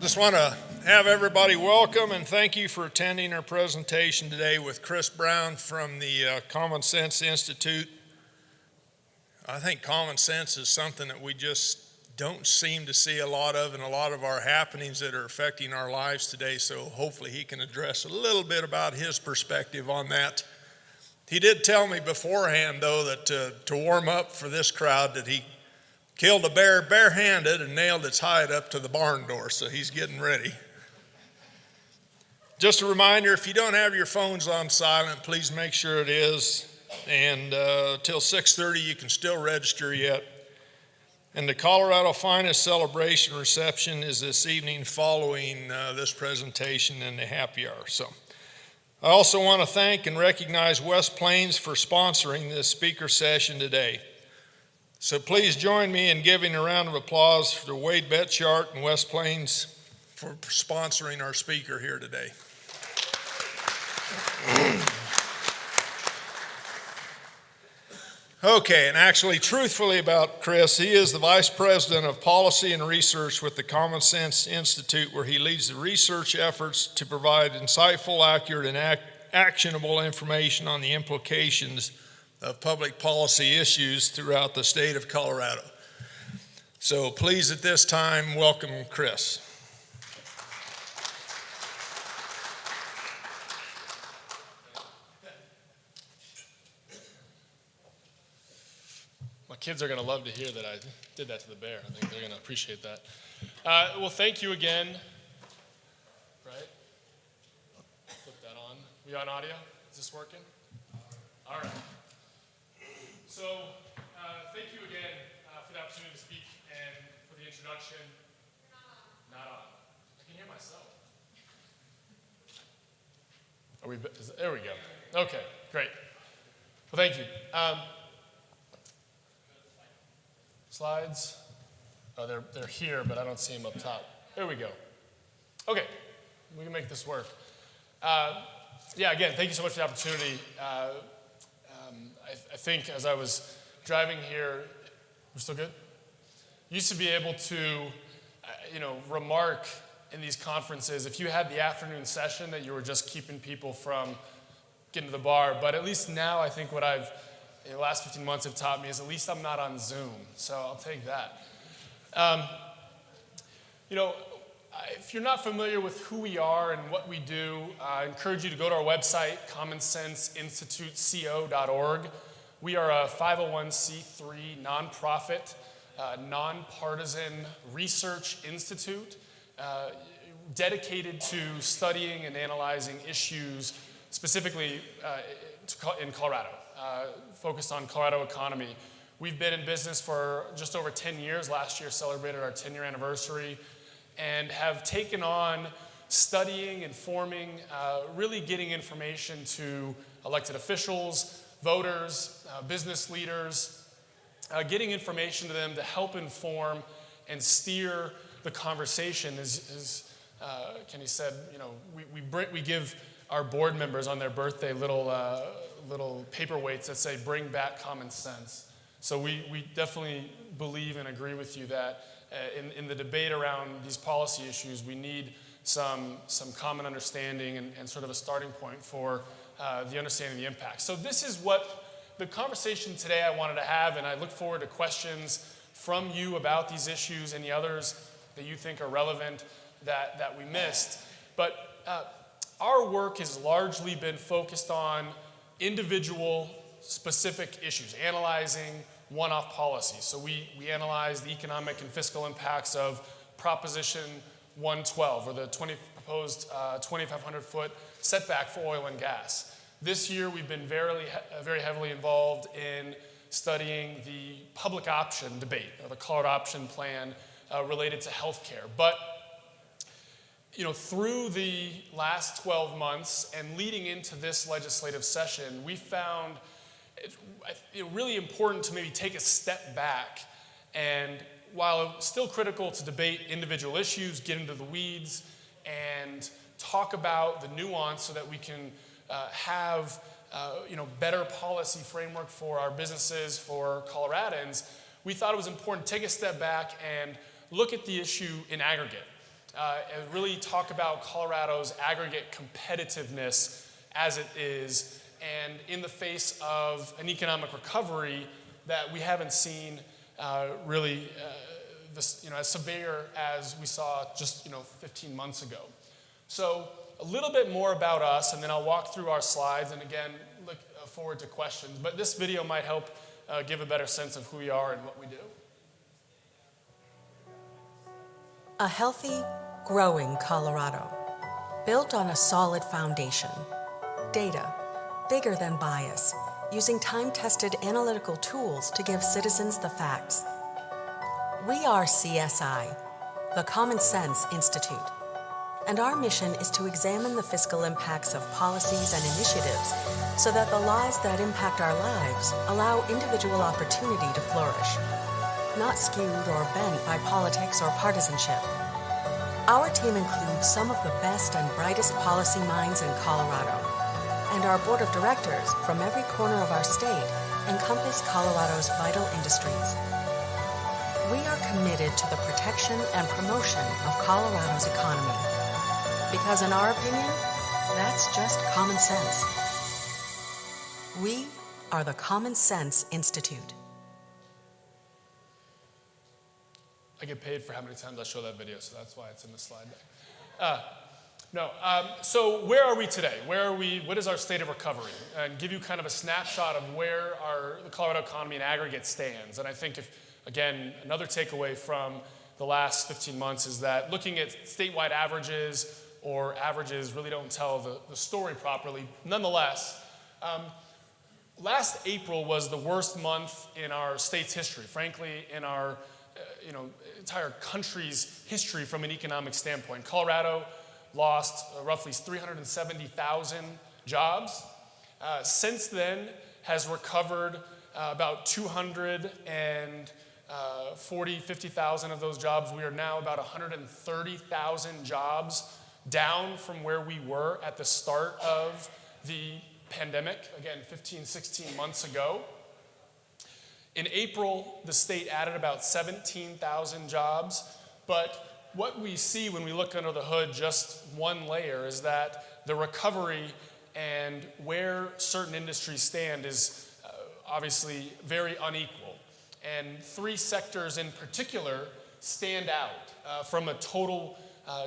Just want to have everybody welcome and thank you for attending our presentation today with Chris Brown from the Common Sense Institute. I think common sense is something that we just don't seem to see a lot of in a lot of our happenings that are affecting our lives today, so hopefully he can address a little bit about his perspective on that. He did tell me beforehand, though, that to warm up for this crowd that he killed a bear barehanded and nailed its hide up to the barn door, so he's getting ready. Just a reminder, if you don't have your phones on silent, please make sure it is. And till 6:30, you can still register yet. And the Colorado Finest Celebration reception is this evening following this presentation in the happy hour. So I also want to thank and recognize West Plains for sponsoring this speaker session today. So please join me in giving a round of applause for Wade Betchart and West Plains for sponsoring our speaker here today. Okay, and actually, truthfully about Chris, he is the Vice President of Policy and Research with the Common Sense Institute, where he leads the research efforts to provide insightful, accurate, and actionable information on the implications of public policy issues throughout the state of Colorado. So please, at this time, welcome Chris. My kids are going to love to hear that I did that to the bear. I think they're going to appreciate that. Well, thank you again. Right? Put that on. We on audio? Is this working? All right. So, thank you again for the opportunity to speak and for the introduction. Not on. I can hear myself. There we go. Okay, great. Well, thank you. Slides. Oh, they're here, but I don't see them up top. There we go. Okay, we can make this work. Again, thank you so much for the opportunity. I think as I was driving here, we're still good? Used to be able to, remark in these conferences, if you had the afternoon session, that you were just keeping people from getting to the bar. But at least now, I think what in the last 15 months have taught me is at least I'm not on Zoom. So I'll take that. If you're not familiar with who we are and what we do, I encourage you to go to our website, commonsenseinstituteco.org. We are a 501c3 nonprofit, non-partisan research institute dedicated to studying and analyzing issues specifically in Colorado, focused on Colorado economy. We've been in business for just over 10 years. Last year celebrated our 10-year anniversary, and have taken on studying, informing, really getting information to elected officials, voters, business leaders, getting information to them to help inform and steer the conversation. As Kenny said, we give our board members on their birthday little paperweights that say, "Bring back common sense." So we definitely believe and agree with you that in the debate around these policy issues, we need some common understanding and sort of a starting point for the understanding of the impact. So this is what the conversation today I wanted to have, and I look forward to questions from you about these issues, any others that you think are relevant that we missed. But our work has largely been focused on individual specific issues, analyzing one-off policies. So we analyze the economic and fiscal impacts of Proposition 112, or the proposed 2,500-foot setback for oil and gas. This year, we've been very heavily involved in studying the public option debate, or the Colorado option plan related to healthcare. But through the last 12 months and leading into this legislative session, we found it really important to maybe take a step back, and while still critical to debate individual issues, get into the weeds, and talk about the nuance so that we can have better policy framework for our businesses, for Coloradans, we thought it was important to take a step back and look at the issue in aggregate. and really talk about Colorado's aggregate competitiveness as it is, and in the face of an economic recovery that we haven't seen really as severe as we saw just 15 months ago. So a little bit more about us, and then I'll walk through our slides, and again, look forward to questions. But this video might help give a better sense of who we are and what we do. A healthy, growing Colorado, built on a solid foundation. Data, bigger than bias, using time-tested analytical tools to give citizens the facts. We are CSI, the Common Sense Institute, and our mission is to examine the fiscal impacts of policies and initiatives so that the laws that impact our lives allow individual opportunity to flourish, not skewed or bent by politics or partisanship. Our team includes some of the best and brightest policy minds in Colorado, and our board of directors from every corner of our state encompass Colorado's vital industries. We are committed to the protection and promotion of Colorado's economy, because in our opinion, that's just common sense. We are the Common Sense Institute. I get paid for how many times I show that video, so that's why it's in the slide deck. So where are we today? Where are we? What is our state of recovery? And give you kind of a snapshot of where the Colorado economy in aggregate stands. And I think again, another takeaway from the last 15 months is that looking at statewide averages or averages really don't tell the story properly. Nonetheless, last April was the worst month in our state's history, frankly, in our entire country's history from an economic standpoint. Colorado lost roughly 370,000 jobs. Since then, has recovered about 50,000 of those jobs. We are now about 130,000 jobs down from where we were at the start of the pandemic, again, 15, 16 months ago. In April, the state added about 17,000 jobs, but what we see when we look under the hood, just one layer, is that the recovery and where certain industries stand is obviously very unequal. And three sectors in particular stand out from a total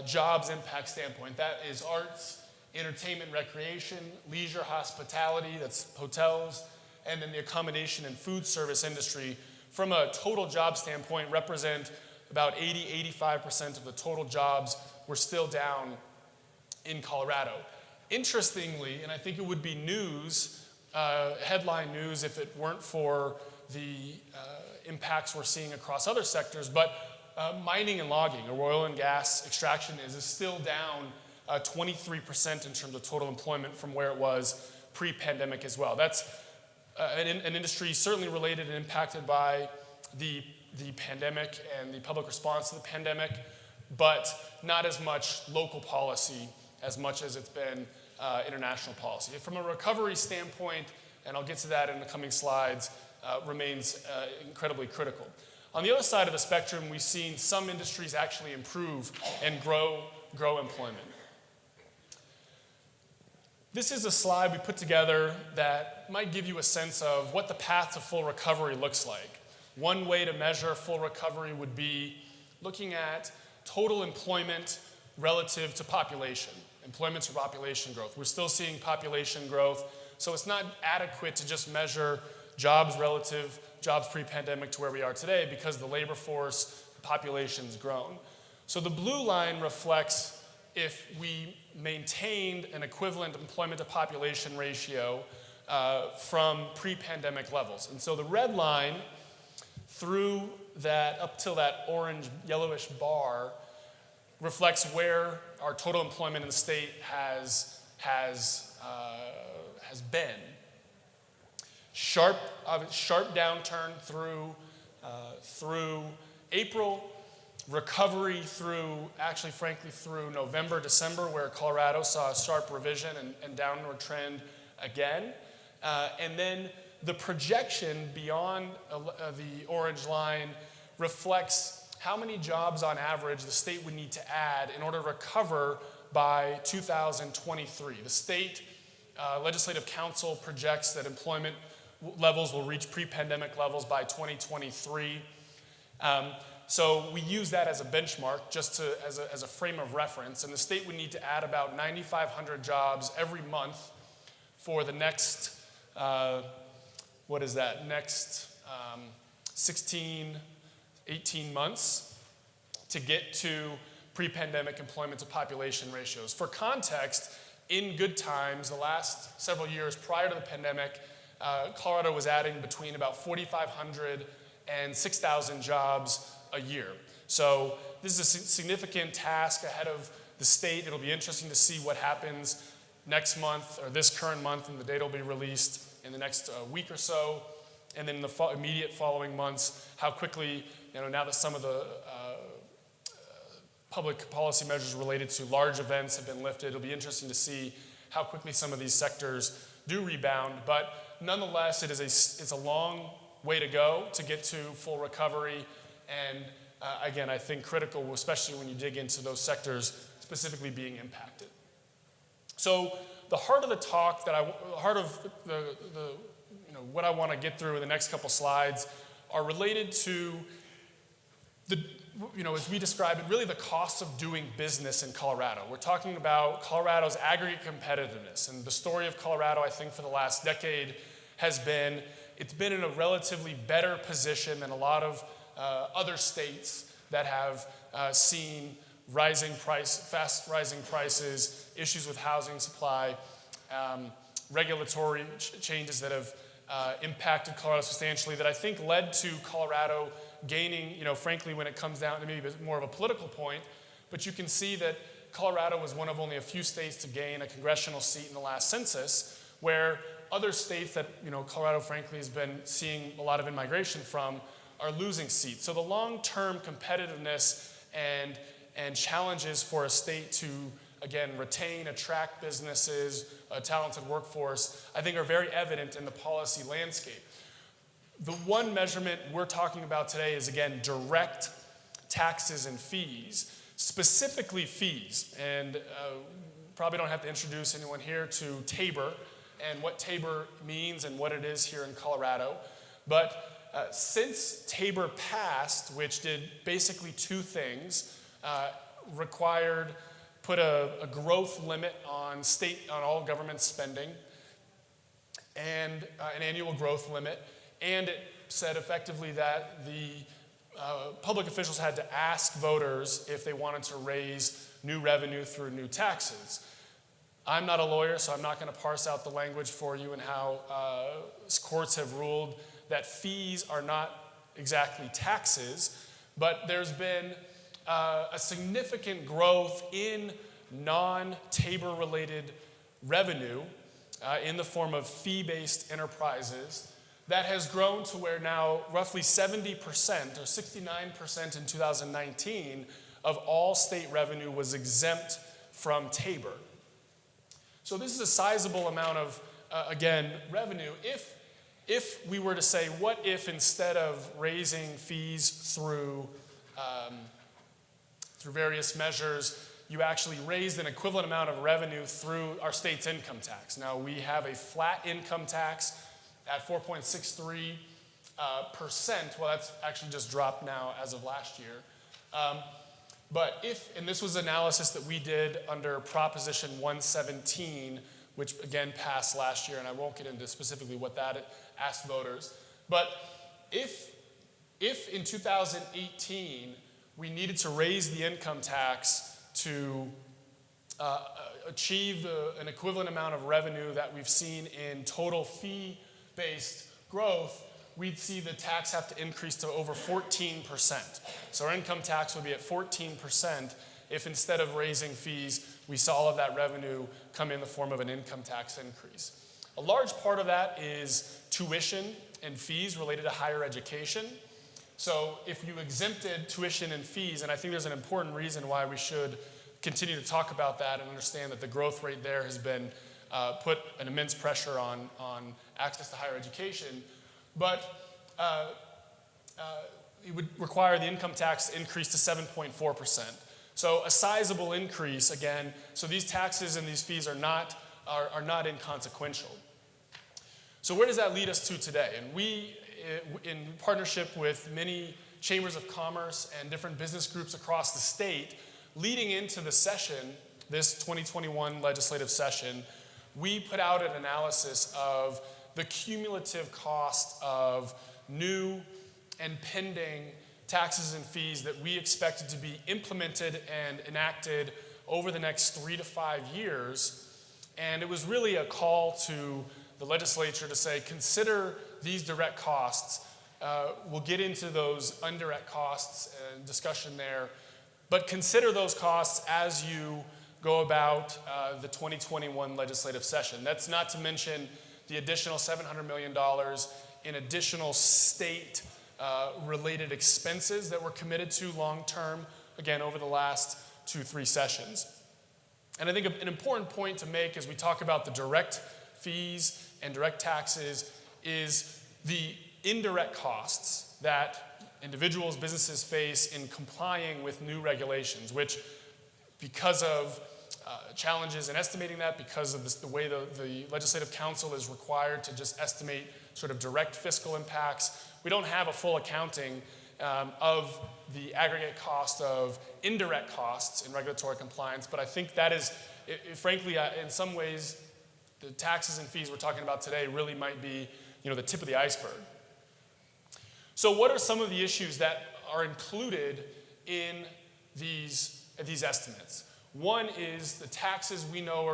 jobs impact standpoint. That is arts, entertainment, recreation, leisure, hospitality, that's hotels, and then the accommodation and food service industry from a total job standpoint represent about 85% of the total jobs were still down in Colorado. Interestingly, and I think it would be news, headline news if it weren't for the impacts we're seeing across other sectors, but mining and logging, or oil and gas extraction is still down 23% in terms of total employment from where it was pre-pandemic as well. That's an industry certainly related and impacted by the pandemic and the public response to the pandemic, but not as much local policy as much as it's been international policy. From a recovery standpoint, and I'll get to that in the coming slides, remains incredibly critical. On the other side of the spectrum, we've seen some industries actually improve and grow employment. This is a slide we put together that might give you a sense of what the path to full recovery looks like. One way to measure full recovery would be looking at total employment relative to population, employment to population growth. We're still seeing population growth, so it's not adequate to just measure jobs relative, jobs pre-pandemic to where we are today because the labor force, the population's grown. So the blue line reflects if we maintained an equivalent employment to population ratio from pre-pandemic levels. And so the red line through that, up till that orange yellowish bar, reflects where our total employment in the state has been. Sharp downturn through April, recovery through November, December, where Colorado saw a sharp revision and downward trend again. And then the projection beyond the orange line reflects how many jobs on average the state would need to add in order to recover by 2023. The state legislative council projects that employment levels will reach pre-pandemic levels by 2023. So we use that as a benchmark, just as a frame of reference, and the state would need to add about 9,500 jobs every month for the next, next 16, 18 months to get to pre-pandemic employment to population ratios. For context, in good times, the last several years prior to the pandemic, Colorado was adding between about 4,500 and 6,000 jobs a year. So this is a significant task ahead of the state. It'll be interesting to see what happens next month or this current month, and the data will be released in the next week or so. And then in the immediate following months, how quickly, now that some of the public policy measures related to large events have been lifted, it'll be interesting to see how quickly some of these sectors do rebound. But nonetheless, it's a long way to go to get to full recovery. And again, I think critical, especially when you dig into those sectors specifically being impacted. So the heart of the talk, what I want to get through in the next couple slides are related to as we describe it, really the cost of doing business in Colorado. We're talking about Colorado's aggregate competitiveness. And the story of Colorado, I think, for the last decade has been, it's been in a relatively better position than a lot of other states that have seen fast rising prices, issues with housing supply, regulatory changes that have impacted Colorado substantially, that I think led to Colorado gaining, frankly, when it comes down to maybe more of a political point, but you can see that Colorado was one of only a few states to gain a congressional seat in the last census, where other states that, Colorado, frankly, has been seeing a lot of immigration from are losing seats. So the long-term competitiveness and challenges for a state to, again, retain, attract businesses, a talented workforce, I think are very evident in the policy landscape. The one measurement we're talking about today is, again, direct taxes and fees, specifically fees. And probably don't have to introduce anyone here to Tabor and what Tabor means and what it is here in Colorado. But since Tabor passed, which did basically two things, put a growth limit on all government spending and an annual growth limit, and it said effectively that the public officials had to ask voters if they wanted to raise new revenue through new taxes. I'm not a lawyer, so I'm not going to parse out the language for you and how courts have ruled that fees are not exactly taxes, but there's been a significant growth in non-Tabor related revenue in the form of fee-based enterprises that has grown to where now roughly 70% or 69% in 2019 of all state revenue was exempt from Tabor. So this is a sizable amount of, again, revenue. If we were to say, what if instead of raising fees through various measures, you actually raised an equivalent amount of revenue through our state's income tax? Now, we have a flat income tax at 4.63%. Well, that's actually just dropped now as of last year. But and this was analysis that we did under Proposition 117, which again passed last year, and I won't get into specifically what that asked voters. But if in 2018 we needed to raise the income tax to achieve an equivalent amount of revenue that we've seen in total fee-based growth, we'd see the tax have to increase to over 14%. So our income tax would be at 14% if instead of raising fees, we saw all of that revenue come in the form of an income tax increase. A large part of that is tuition and fees related to higher education. So if you exempted tuition and fees, and I think there's an important reason why we should continue to talk about that and understand that the growth rate there has been put an immense pressure on access to higher education. But it would require the income tax to increase to 7.4%. So a sizable increase again. So these taxes and these fees are not inconsequential. So where does that lead us to today? And we, in partnership with many chambers of commerce and different business groups across the state, leading into the session, this 2021 legislative session, we put out an analysis of the cumulative cost of new and pending taxes and fees that we expected to be implemented and enacted over the next 3 to 5 years. And it was really a call to the legislature to say, consider these direct costs. We'll get into those indirect costs and discussion there, but consider those costs as you go about the 2021 legislative session. That's not to mention the additional $700 million in additional state related expenses that we're committed to long-term, again, over the last 2-3 sessions. And I think an important point to make as we talk about the direct fees and direct taxes is the indirect costs that individuals, businesses face in complying with new regulations, which because of challenges in estimating that, because of the way the Legislative Council is required to just estimate sort of direct fiscal impacts, we don't have a full accounting of the aggregate cost of indirect costs in regulatory compliance. But I think that is, frankly, in some ways, the taxes and fees we're talking about today really might be, the tip of the iceberg. So what are some of the issues that are included in these estimates? One is the taxes we know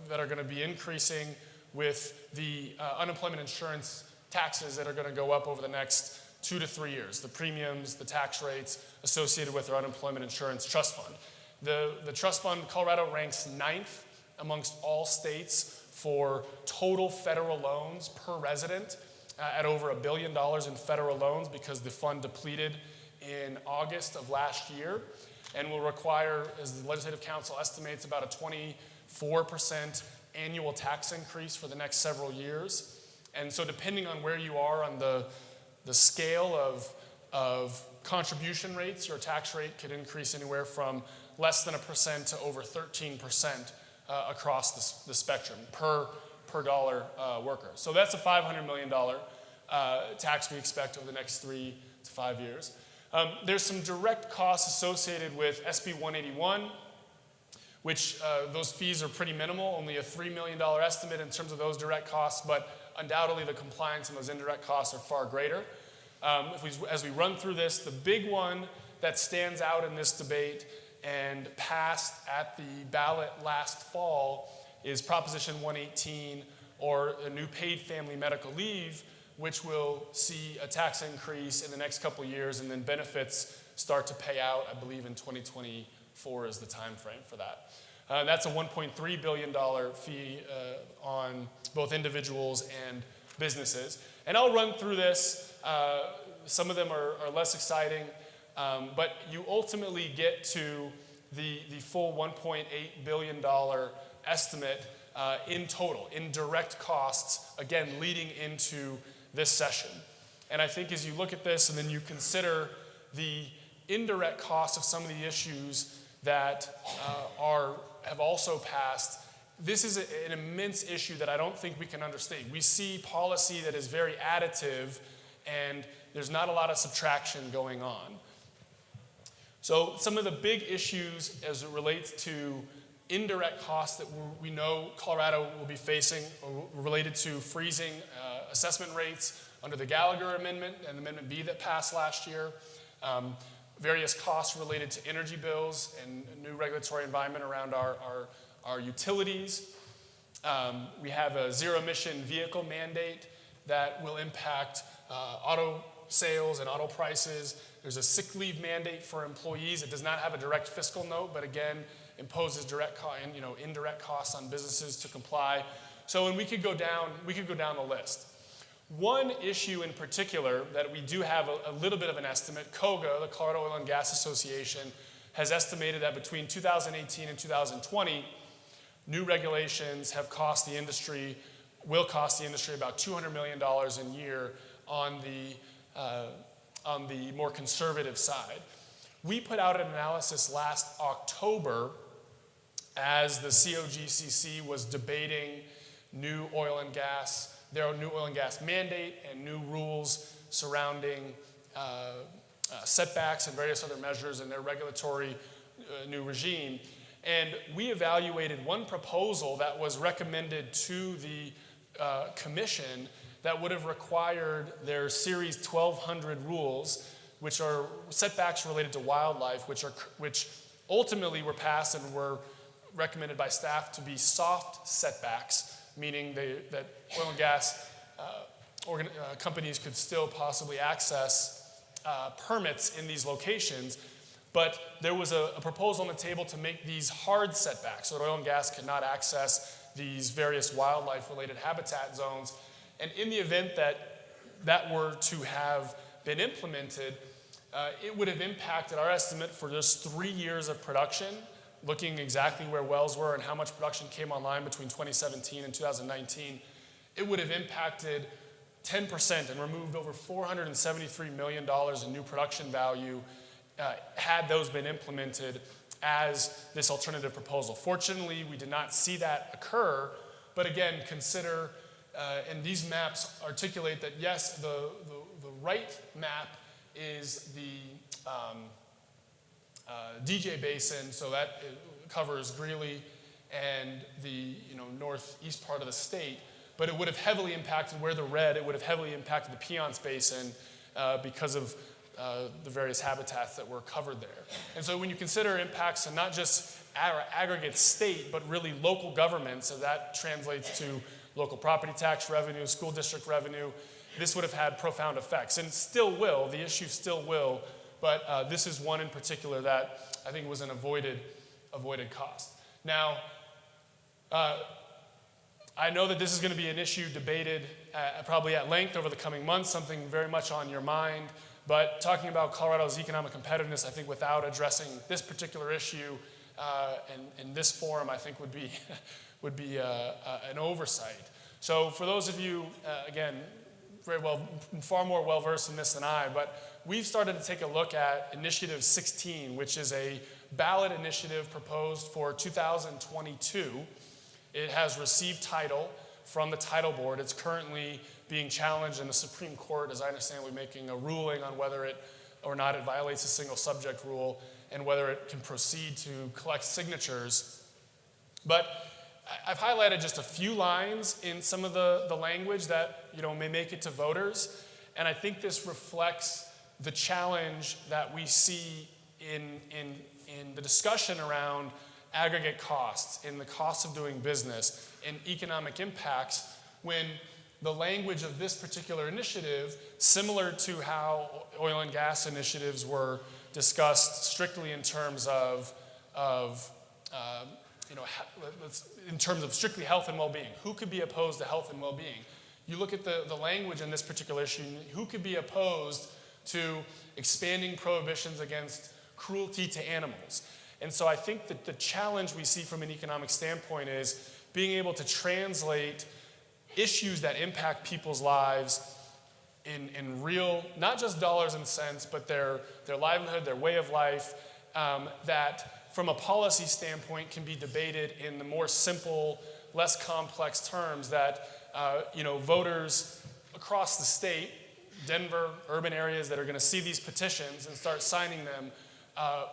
that are going to be increasing with the unemployment insurance taxes that are going to go up over the next 2 to 3 years, the premiums, the tax rates associated with our unemployment insurance trust fund. The trust fund, Colorado ranks 9th amongst all states for total federal loans per resident at over $1 billion in federal loans because the fund depleted in August of last year and will require, as the Legislative Council estimates, about a 24% annual tax increase for the next several years. And so depending on where you are on the scale of contribution rates, your tax rate could increase anywhere from less than 1% to over 13% across the spectrum per dollar worker. So that's a $500 million tax we expect over the next 3 to 5 years. There's some direct costs associated with SB 181, which those fees are pretty minimal, only a $3 million estimate in terms of those direct costs, but undoubtedly the compliance and those indirect costs are far greater. As we run through this, the big one that stands out in this debate and passed at the ballot last fall is Proposition 118, or a new paid family medical leave, which will see a tax increase in the next couple of years and then benefits start to pay out, I believe in 2024 is the time frame for that. That's a $1.3 billion fee on both individuals and businesses. And I'll run through this. Some of them are less exciting, but you ultimately get to the full $1.8 billion estimate in total, in direct costs, again, leading into this session. And I think as you look at this and then you consider the indirect costs of some of the issues that have also passed, this is an immense issue that I don't think we can understate. We see policy that is very additive and there's not a lot of subtraction going on. So some of the big issues as it relates to indirect costs that we know Colorado will be facing are related to freezing assessment rates under the Gallagher Amendment and Amendment B that passed last year. Various costs related to energy bills and a new regulatory environment around our utilities. We have a zero-emission vehicle mandate that will impact auto sales and auto prices. There's a sick leave mandate for employees. It does not have a direct fiscal note, but again, imposes indirect costs on businesses to comply. So, and we could go down the list. One issue in particular that we do have a little bit of an estimate, COGA, the Colorado Oil and Gas Association, has estimated that between 2018 and 2020, new regulations will cost the industry about $200 million a year on on the more conservative side. We put out an analysis last October as the COGCC was debating new oil and gas, their new oil and gas mandate and new rules surrounding setbacks and various other measures in their regulatory new regime. And we evaluated one proposal that was recommended to the commission that would have required their Series 1200 rules, which are setbacks related to wildlife, which ultimately were passed and were recommended by staff to be soft setbacks, meaning that oil and gas companies could still possibly access permits in these locations. But there was a proposal on the table to make these hard setbacks so that oil and gas could not access these various wildlife-related habitat zones. And in the event that that were to have been implemented, it would have impacted our estimate for just 3 years of production, looking exactly where wells were and how much production came online between 2017 and 2019. It would have impacted 10% and removed over $473 million in new production value had those been implemented as this alternative proposal. Fortunately, we did not see that occur, but again, consider, and these maps articulate that yes, the right map is the DJ Basin, so that covers Greeley and the northeast part of the state, but it would have heavily impacted where the red, it would have heavily impacted the Piceance Basin because of the various habitats that were covered there. And so when you consider impacts on not just our aggregate state, but really local governments, so that translates to local property tax revenue, school district revenue, this would have had profound effects, and still will, the issue still will, but this is one in particular that I think was an avoided cost. Now, I know that this is going to be an issue debated probably at length over the coming months, something very much on your mind. But talking about Colorado's economic competitiveness, I think without addressing this particular issue in this forum, I think would be an oversight. So for those of you, again, far more well-versed in this than I, but we've started to take a look at Initiative 16, which is a ballot initiative proposed for 2022. It has received title from the title board. It's currently being challenged in the Supreme Court, as I understand, we're making a ruling on whether it or not it violates the single subject rule and whether it can proceed to collect signatures. But I've highlighted just a few lines in some of the language that may make it to voters, and I think this reflects the challenge that we see in the discussion around aggregate costs, in the cost of doing business, and economic impacts, when the language of this particular initiative, similar to how oil and gas initiatives were discussed strictly in terms of strictly health and well-being. Who could be opposed to health and well-being? You look at the language in this particular issue, who could be opposed to expanding prohibitions against cruelty to animals? And so I think that the challenge we see from an economic standpoint is being able to translate issues that impact people's lives in real, not just dollars and cents, but their livelihood, their way of life, that from a policy standpoint can be debated in the more simple, less complex terms that voters across the state, Denver, urban areas that are going to see these petitions and start signing them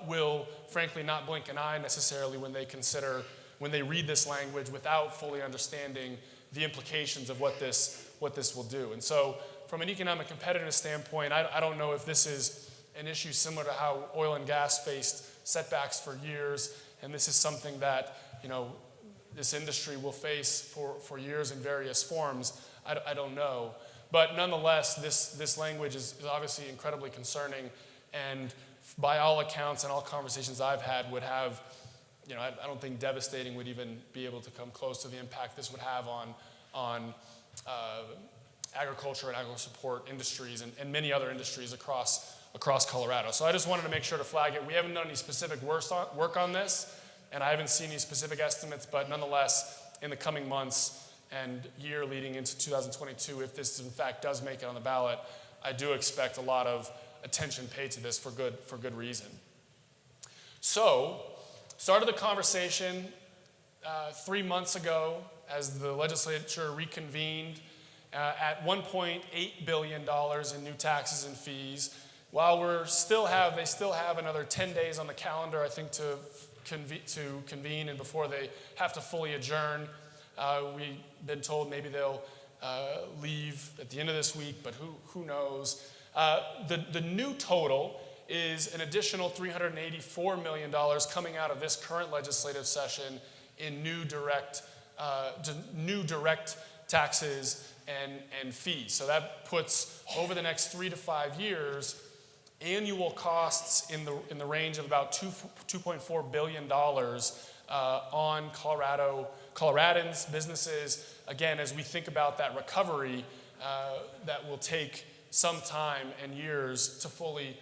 will frankly not blink an eye necessarily when they read this language without fully understanding the implications of what this will do. And so from an economic competitiveness standpoint, I don't know if this is an issue similar to how oil and gas faced setbacks for years, and this is something that this industry will face for years in various forms. I don't know. But nonetheless, this language is obviously incredibly concerning, and by all accounts and all conversations I've had would have, I don't think devastating would even be able to come close to the impact this would have on agriculture and agricultural support industries and many other industries across Colorado. So I just wanted to make sure to flag it. We haven't done any specific work on this, and I haven't seen any specific estimates, but nonetheless, in the coming months and year leading into 2022, if this in fact does make it on the ballot, I do expect a lot of attention paid to this for good reason. So, started the conversation 3 months ago as the legislature reconvened at $1.8 billion in new taxes and fees. While they still have another 10 days on the calendar, I think, to convene and before they have to fully adjourn. We've been told maybe they'll leave at the end of this week, but who knows. The new total is an additional $384 million coming out of this current legislative session in new direct taxes and fees. So that puts, over the next 3 to 5 years, annual costs in the range of about $2.4 billion on Coloradans, businesses, again, as we think about that recovery that will take some time and years to fully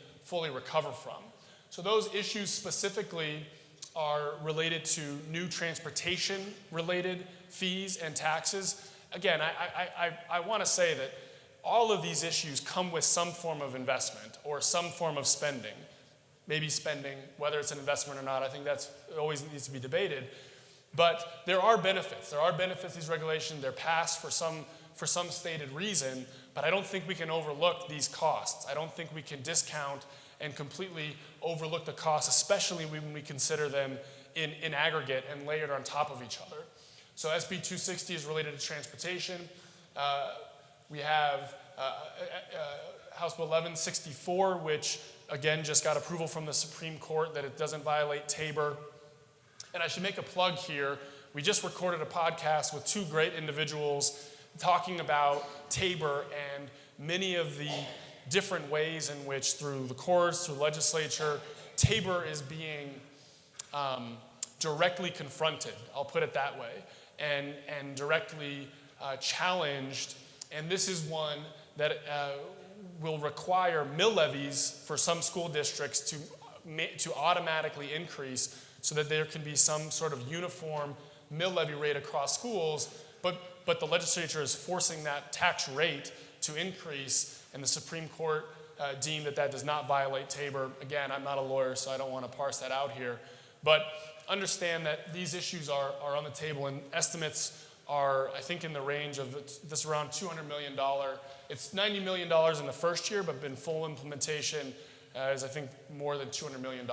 recover from. So those issues specifically are related to new transportation-related fees and taxes. Again, I want to say that all of these issues come with some form of investment or some form of spending. Maybe spending, whether it's an investment or not, I think that's always needs to be debated. But there are benefits. There are benefits to these regulations. They're passed for some stated reason, but I don't think we can overlook these costs. I don't think we can discount and completely overlook the costs, especially when we consider them in aggregate and layered on top of each other. So SB 260 is related to transportation. We have House Bill 1164, which again just got approval from the Supreme Court that it doesn't violate Tabor. And I should make a plug here. We just recorded a podcast with 2 great individuals talking about Tabor and many of the different ways in which, through the courts, through legislature, Tabor is being directly confronted, I'll put it that way, and directly challenged. And this is one that will require mill levies for some school districts to automatically increase so that there can be some sort of uniform mill levy rate across schools, but the legislature is forcing that tax rate to increase, and the Supreme Court deemed that does not violate Tabor. Again, I'm not a lawyer, so I don't want to parse that out here, but understand that these issues are on the table, and estimates are, I think, in the range of this around $200 million. It's $90 million in the first year, but in full implementation is, I think, more than $200 million.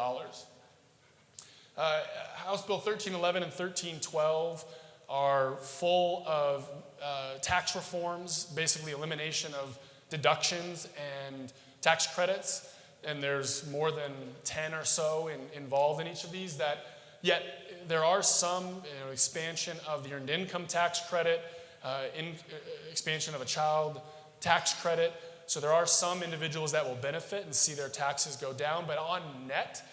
House Bill 1311 and 1312 are full of tax reforms, basically elimination of deductions and tax credits, and there's more than 10 or so involved in each of these. That yet there are some expansion of the earned income tax credit, expansion of a child tax credit. So there are some individuals that will benefit and see their taxes go down, but on net,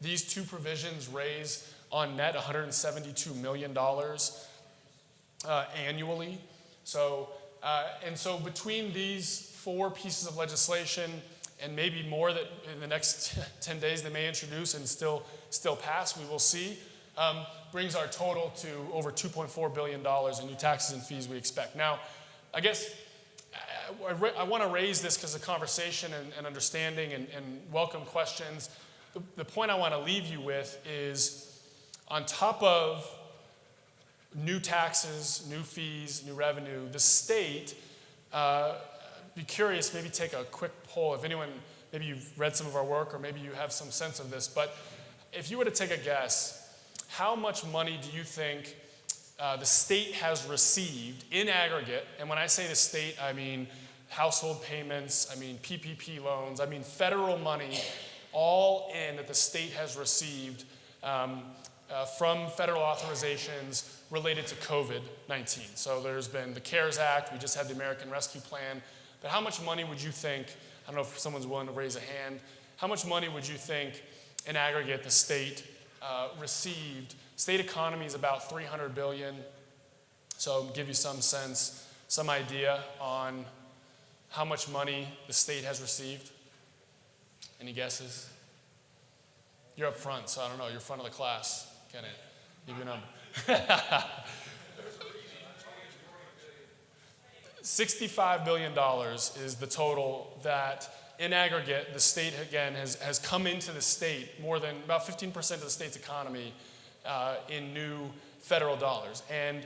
these 2 provisions raise on net $172 million annually. So, and so between these 4 pieces of legislation, and maybe more that in the next 10 days they may introduce and still pass, we will see, brings our total to over $2.4 billion in new taxes and fees we expect. Now, I guess I want to raise this because of conversation and understanding and welcome questions. The point I want to leave you with is, on top of new taxes, new fees, new revenue, the state, be curious, maybe take a quick poll. If anyone, maybe you've read some of our work or maybe you have some sense of this, but if you were to take a guess, how much money do you think the state has received in aggregate? And when I say the state, I mean household payments, I mean PPP loans, I mean federal money, all in that the state has received from federal authorizations related to COVID-19. So there's been the CARES Act, we just had the American Rescue Plan, but how much money would you think, I don't know if someone's willing to raise a hand, how much money would you think in aggregate the state received? State economy is about $300 billion, so give you some sense, some idea on how much money the state has received. Any guesses? You're up front, so I don't know. You're front of the class. Can it? Give you a number. $65 billion is the total that in aggregate, the state, again, has come into the state more than about 15% of the state's economy in new federal dollars. And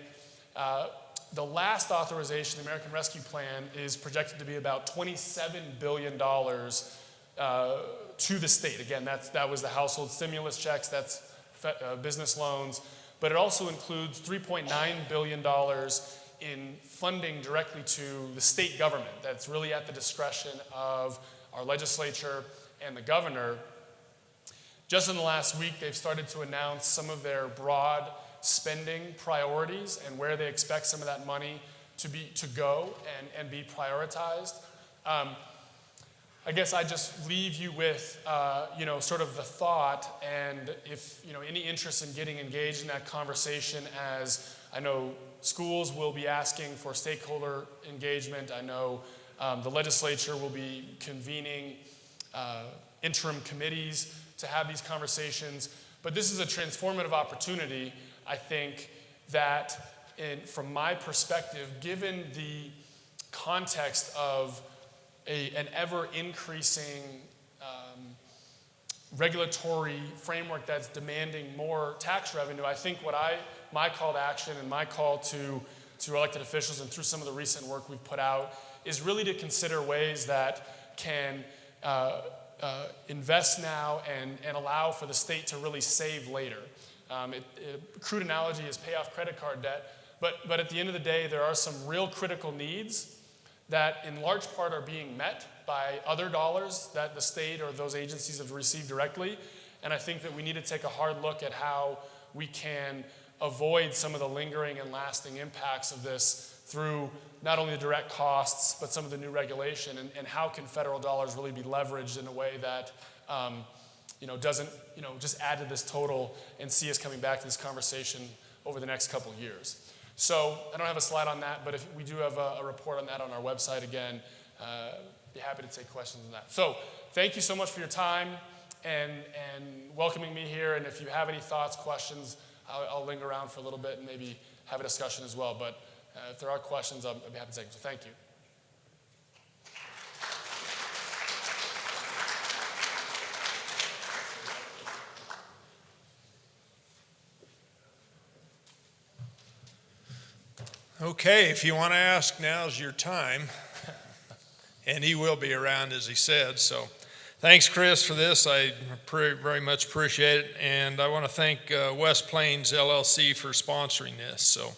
the last authorization, the American Rescue Plan, is projected to be about $27 billion to the state. Again, that was the household stimulus checks, that's business loans, but it also includes $3.9 billion in funding directly to the state government. That's really at the discretion of our legislature and the governor. Just in the last week, they've started to announce some of their broad spending priorities and where they expect some of that money to go and be prioritized. I guess I just leave you with, sort of the thought, and if, any interest in getting engaged in that conversation, as I know schools will be asking for stakeholder engagement. I know the legislature will be convening interim committees to have these conversations. But this is a transformative opportunity, I think, that from my perspective, given the context of an ever-increasing regulatory framework that's demanding more tax revenue, I think my call to action and my call to elected officials, and through some of the recent work we've put out, is really to consider ways that can invest now and allow for the state to really save later. A crude analogy is pay off credit card debt, but at the end of the day, there are some real critical needs that in large part are being met by other dollars that the state or those agencies have received directly. And I think that we need to take a hard look at how we can avoid some of the lingering and lasting impacts of this through not only the direct costs, but some of the new regulation, and how can federal dollars really be leveraged in a way that doesn't just add to this total and see us coming back to this conversation over the next couple of years. So I don't have a slide on that, but if we do have a report on that on our website again, be happy to take questions on that. So thank you so much for your time and welcoming me here. And if you have any thoughts, questions, I'll linger around for a little bit and maybe have a discussion as well. But if there are questions, I'll be happy to take them. So thank you. Okay, if you want to ask, now's your time. And he will be around, as he said. So thanks, Chris, for this. I very much appreciate it. And I want to thank West Plains LLC for sponsoring this. So